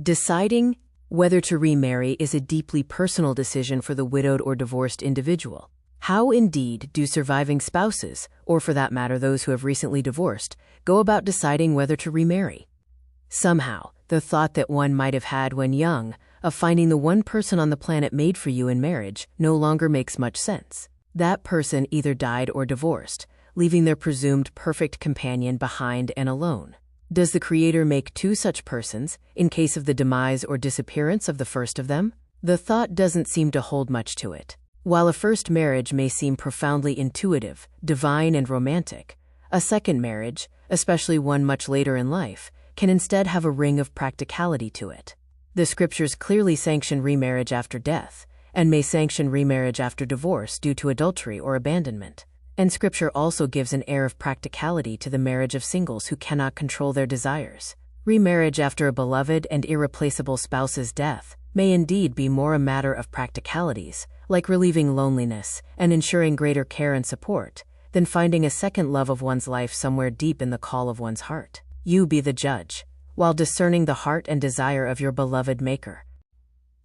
Deciding whether to remarry is a deeply personal decision for the widowed or divorced individual. How indeed do surviving spouses, or for that matter those who have recently divorced, go about deciding whether to remarry? Somehow, the thought that one might have had when young, of finding the one person on the planet made for you in marriage, no longer makes much sense. That person either died or divorced, leaving their presumed perfect companion behind and alone. Does the Creator make two such persons, in case of the demise or disappearance of the first of them? The thought doesn't seem to hold much to it. While a first marriage may seem profoundly intuitive, divine, and romantic, a second marriage, especially one much later in life, can instead have a ring of practicality to it. The scriptures clearly sanction remarriage after death, and may sanction remarriage after divorce due to adultery or abandonment. And scripture also gives an air of practicality to the marriage of singles who cannot control their desires. Remarriage after a beloved and irreplaceable spouse's death may indeed be more a matter of practicalities, like relieving loneliness and ensuring greater care and support, than finding a second love of one's life somewhere deep in the call of one's heart. You be the judge, while discerning the heart and desire of your beloved Maker.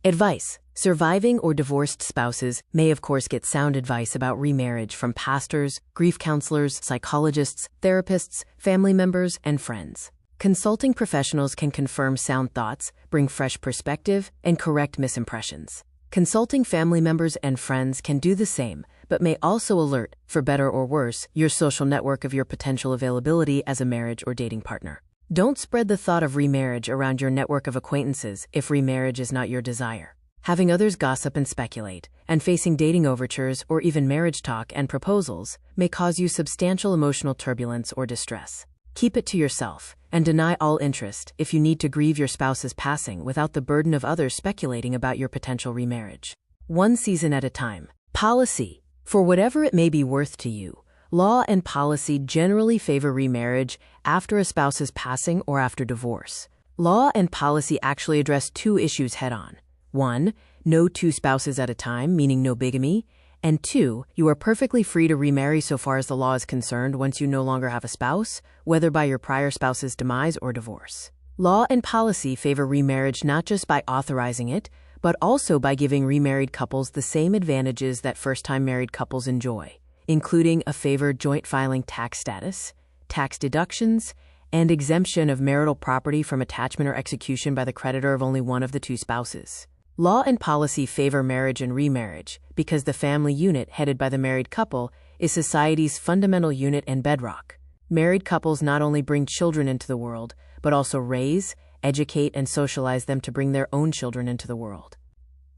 Advice. Surviving or divorced spouses may of course get sound advice about remarriage from pastors, grief counselors, psychologists, therapists, family members, and friends. Consulting professionals can confirm sound thoughts, bring fresh perspective, and correct misimpressions. Consulting family members and friends can do the same, but may also alert, for better or worse, your social network of your potential availability as a marriage or dating partner. Don't spread the thought of remarriage around your network of acquaintances if remarriage is not your desire. Having others gossip and speculate, and facing dating overtures or even marriage talk and proposals may cause you substantial emotional turbulence or distress. Keep it to yourself, and deny all interest if you need to grieve your spouse's passing without the burden of others speculating about your potential remarriage. One season at a time. Policy. For whatever it may be worth to you, law and policy generally favor remarriage after a spouse's passing or after divorce. Law and policy actually address two issues head-on. 1. No two spouses at a time, meaning no bigamy. And 2. You are perfectly free to remarry so far as the law is concerned once you no longer have a spouse, whether by your prior spouse's demise or divorce. Law and policy favor remarriage not just by authorizing it, but also by giving remarried couples the same advantages that first-time married couples enjoy, including a favored joint filing tax status, tax deductions, and exemption of marital property from attachment or execution by the creditor of only one of the two spouses. Law and policy favor marriage and remarriage because the family unit headed by the married couple is society's fundamental unit and bedrock. Married couples not only bring children into the world, but also raise, educate, and socialize them to bring their own children into the world.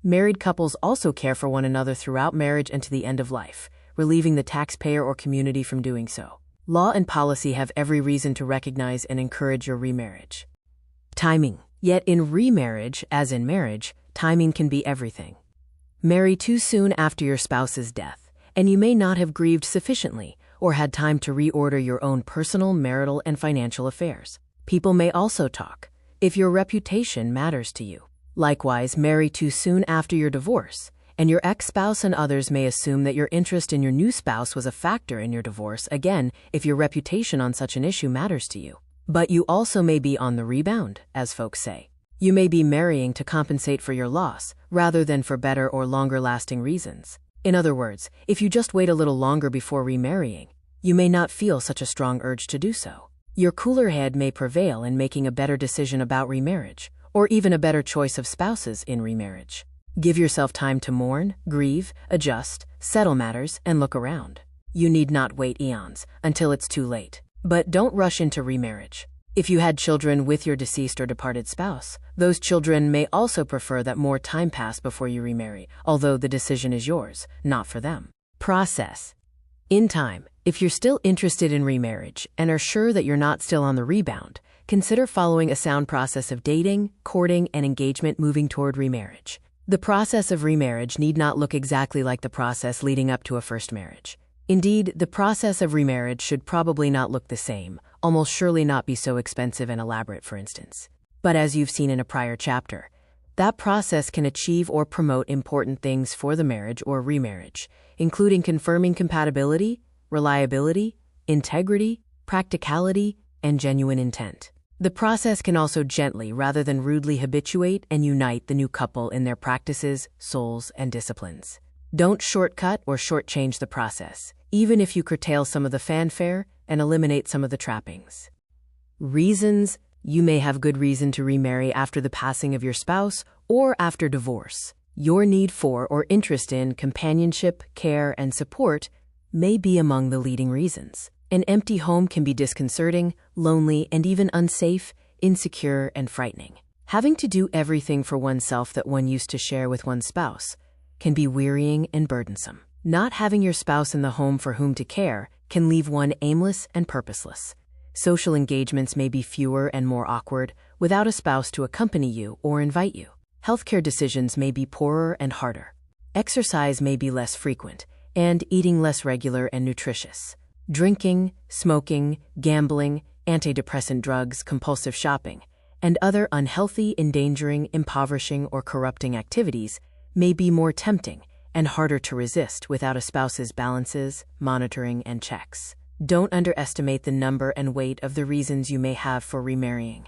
Married couples also care for one another throughout marriage and to the end of life, relieving the taxpayer or community from doing so. Law and policy have every reason to recognize and encourage your remarriage. Timing. Yet in remarriage, as in marriage, timing can be everything. Marry too soon after your spouse's death, and you may not have grieved sufficiently or had time to reorder your own personal, marital, and financial affairs. People may also talk, if your reputation matters to you. Likewise, marry too soon after your divorce, and your ex-spouse and others may assume that your interest in your new spouse was a factor in your divorce, again, if your reputation on such an issue matters to you. But you also may be on the rebound, as folks say. You may be marrying to compensate for your loss, rather than for better or longer-lasting reasons. In other words, if you just wait a little longer before remarrying, you may not feel such a strong urge to do so. Your cooler head may prevail in making a better decision about remarriage, or even a better choice of spouses in remarriage. Give yourself time to mourn, grieve, adjust, settle matters, and look around. You need not wait eons until it's too late. But don't rush into remarriage. If you had children with your deceased or departed spouse, those children may also prefer that more time pass before you remarry, although the decision is yours, not for them. Process. In time, if you're still interested in remarriage and are sure that you're not still on the rebound, consider following a sound process of dating, courting, and engagement moving toward remarriage. The process of remarriage need not look exactly like the process leading up to a first marriage. Indeed, the process of remarriage should probably not look the same, almost surely not be so expensive and elaborate, for instance. But as you've seen in a prior chapter, that process can achieve or promote important things for the marriage or remarriage, including confirming compatibility, reliability, integrity, practicality, and genuine intent. The process can also gently, rather than rudely, habituate and unite the new couple in their practices, souls, and disciplines. Don't shortcut or shortchange the process, even if you curtail some of the fanfare and eliminate some of the trappings. Reasons: you may have good reason to remarry after the passing of your spouse or after divorce. Your need for or interest in companionship, care, and support may be among the leading reasons. An empty home can be disconcerting, lonely, and even unsafe, insecure, and frightening. Having to do everything for oneself that one used to share with one's spouse can be wearying and burdensome. Not having your spouse in the home for whom to care can leave one aimless and purposeless. Social engagements may be fewer and more awkward without a spouse to accompany you or invite you. Healthcare decisions may be poorer and harder. Exercise may be less frequent, and eating less regular and nutritious. Drinking, smoking, gambling, antidepressant drugs, compulsive shopping, and other unhealthy, endangering, impoverishing, or corrupting activities may be more tempting and harder to resist without a spouse's balances, monitoring, and checks. Don't underestimate the number and weight of the reasons you may have for remarrying.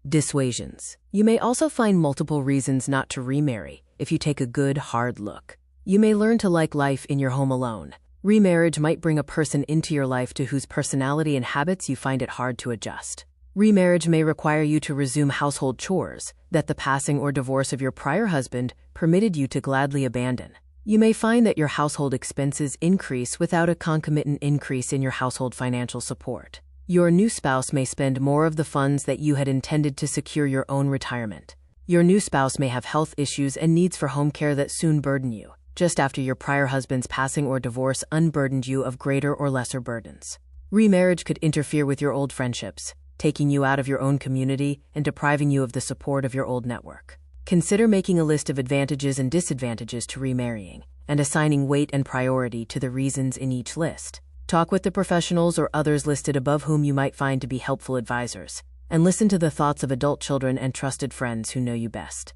Dissuasions: you may also find multiple reasons not to remarry if you take a good, hard look. You may learn to like life in your home alone. Remarriage might bring a person into your life to whose personality and habits you find it hard to adjust. Remarriage may require you to resume household chores that the passing or divorce of your prior husband permitted you to gladly abandon. You may find that your household expenses increase without a concomitant increase in your household financial support. Your new spouse may spend more of the funds that you had intended to secure your own retirement. Your new spouse may have health issues and needs for home care that soon burden you, just after your prior husband's passing or divorce unburdened you of greater or lesser burdens. Remarriage could interfere with your old friendships, taking you out of your own community and depriving you of the support of your old network. Consider making a list of advantages and disadvantages to remarrying, and assigning weight and priority to the reasons in each list. Talk with the professionals or others listed above whom you might find to be helpful advisors, and listen to the thoughts of adult children and trusted friends who know you best.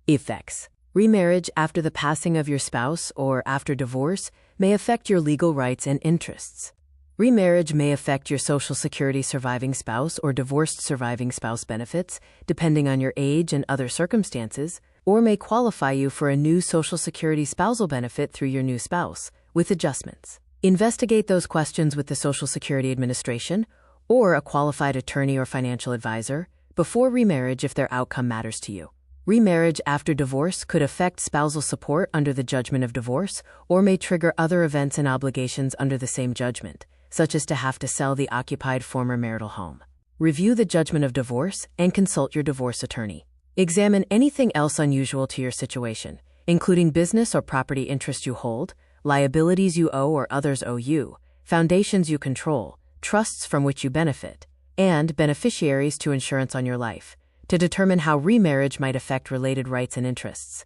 Effects: remarriage after the passing of your spouse or after divorce may affect your legal rights and interests. Remarriage may affect your Social Security surviving spouse or divorced surviving spouse benefits, depending on your age and other circumstances, or may qualify you for a new Social Security spousal benefit through your new spouse, with adjustments. Investigate those questions with the Social Security Administration or a qualified attorney or financial advisor before remarriage if their outcome matters to you. Remarriage after divorce could affect spousal support under the judgment of divorce or may trigger other events and obligations under the same judgment, such as to have to sell the occupied former marital home. Review the judgment of divorce and consult your divorce attorney. Examine anything else unusual to your situation, including business or property interests you hold, liabilities you owe or others owe you, foundations you control, trusts from which you benefit, and beneficiaries to insurance on your life, to determine how remarriage might affect related rights and interests.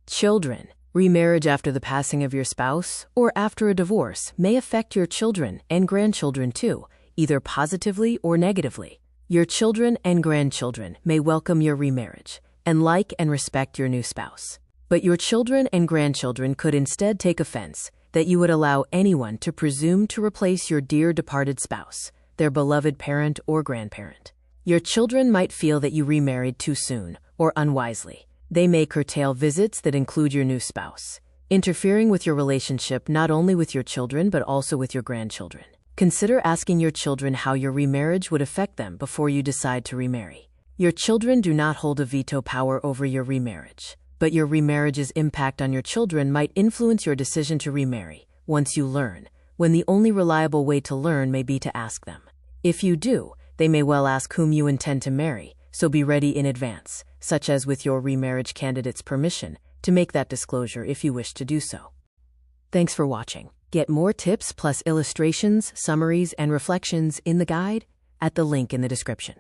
Children. Remarriage after the passing of your spouse or after a divorce may affect your children and grandchildren too, either positively or negatively. Your children and grandchildren may welcome your remarriage and like and respect your new spouse. But your children and grandchildren could instead take offense that you would allow anyone to presume to replace your dear departed spouse, their beloved parent or grandparent. Your children might feel that you remarried too soon or unwisely. They may curtail visits that include your new spouse, interfering with your relationship not only with your children but also with your grandchildren. Consider asking your children how your remarriage would affect them before you decide to remarry. Your children do not hold a veto power over your remarriage, but your remarriage's impact on your children might influence your decision to remarry once you learn, when the only reliable way to learn may be to ask them. If you do, they may well ask whom you intend to marry, so be ready in advance, such as with your remarriage candidate's permission, to make that disclosure if you wish to do so. Thanks for watching. Get more tips plus illustrations, summaries, and reflections in the guide at the link in the description.